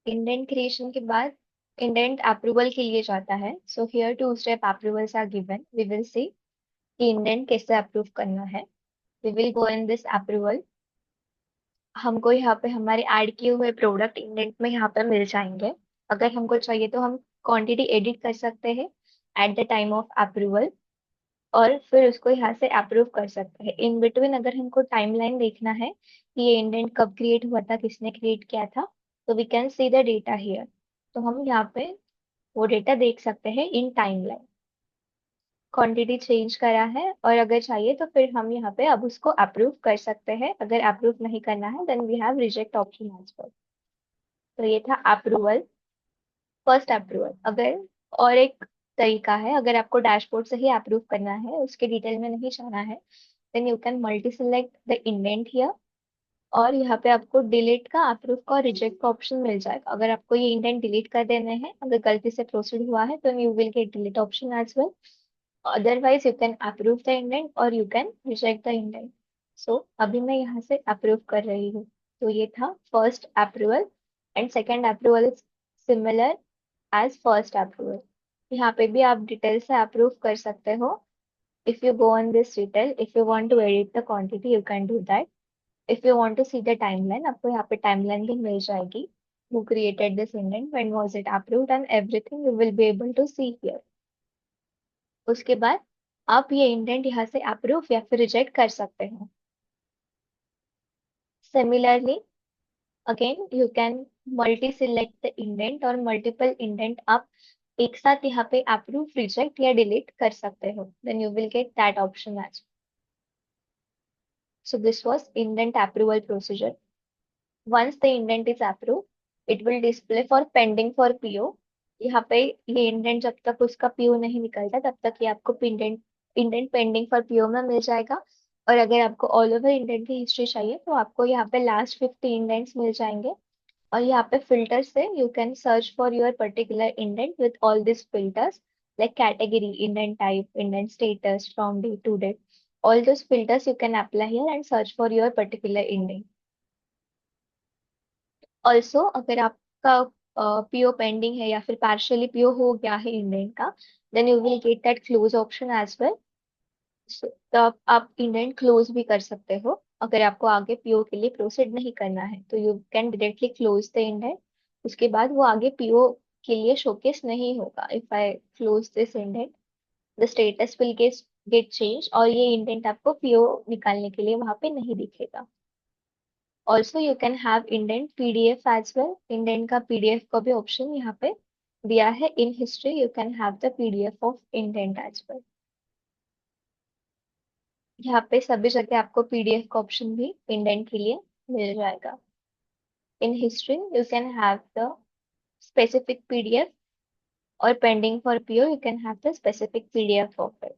Indent creation के बाद indent approval के लिए जाता है. So here two step approvals are given. We will see कि इंडेंट कैसे अप्रूव करना है. We will go in this approval. हमको यहाँ पे हमारे ऐड किए हुए प्रोडक्ट इंडेंट में यहाँ पे मिल जाएंगे. अगर हमको चाहिए तो हम क्वांटिटी एडिट कर सकते हैं at the time of approval, और फिर उसको यहाँ से अप्रूव कर सकते हैं. इन बिटवीन अगर हमको टाइमलाइन देखना है कि ये इंडेंट कब क्रिएट हुआ था, किसने क्रिएट किया था, तो we can see the data here. तो हम यहाँ पे वो डेटा देख सकते हैं इन टाइमलाइन. क्वांटिटी चेंज करा है, और अगर चाहिए तो फिर हम यहाँ पे अब उसको अप्रूव कर सकते हैं. अगर अप्रूव नहीं करना है then we have reject option as well. तो ये था अप्रूवल, फर्स्ट अप्रूवल. अगर और एक तरीका है, अगर आपको डैशबोर्ड से ही अप्रूव करना है, उसके डिटेल में नहीं जाना है, then you can multi select the indent here. और यहाँ पे आपको डिलीट का, अप्रूव का और रिजेक्ट का ऑप्शन मिल जाएगा. अगर आपको ये इंडेंट डिलीट कर देने हैं, अगर गलती से प्रोसीड हुआ है, तो you will get delete option as well. Otherwise you can approve the indent और you can reject the indent. So अभी मैं यहाँ से अप्रूव कर रही हूँ. तो ये था first approval. And second approval is similar as first approval. यहाँ पे भी आप डिटेल से अप्रूव कर सकते हो. If you go on this detail, if you want to edit the quantity, you can do that. If you want to see the timeline, आपको यहाँ पे टाइमलाइन भी मिल जाएगी. Who created this indent, when was it approved, and everything you will be able to see here. उसके बाद आप ये indent यहाँ से अप्रूव या फिर रिजेक्ट कर सकते हो. Similarly again you can multi select the indent, और मल्टीपल इंडेंट आप एक साथ यहाँ पे अप्रूव, रिजेक्ट या डिलीट कर सकते हो. Then you will get that option as. So this was indent approval procedure. Once the indent is approved, it will display for pending for PO. यहाँ पे ये इंडेंट जब तक उसका पीओ नहीं निकलता तब तक ये आपको indent indent pending for PO में मिल जाएगा. और अगर आपको ऑल ओवर इंडेंट की हिस्ट्री चाहिए तो आपको यहाँ पे लास्ट 50 इंडेंट्स मिल जाएंगे. और यहाँ पे फिल्टर से you can search for your particular indent with all this filters, like category, indent type, indent status, from day to date. All those filters you can apply here and search for your particular indent. Also, अगर आपका PO pending है या फिर partially PO हो गया है indent का, then you will get that close option as well. तो आप इंडेंट क्लोज भी कर सकते हो. अगर आपको आगे पीओ के लिए प्रोसीड नहीं करना है तो you can directly close the indent. उसके बाद वो आगे पीओ के लिए शोकेस नहीं होगा. If I close this indent, the status will get change, और ये इंडेंट आपको पीओ निकालने के लिए वहां पे नहीं दिखेगा. Also you can have indent PDF as well. Indent का पीडीएफ का भी ऑप्शन यहाँ पे दिया है. In history you can have the PDF of indent as well. यहाँ पे सभी जगह आपको पीडीएफ का ऑप्शन भी इंडेंट के लिए मिल जाएगा. In history you can have the specific PDF, और pending for PO you can have the specific PDF of it.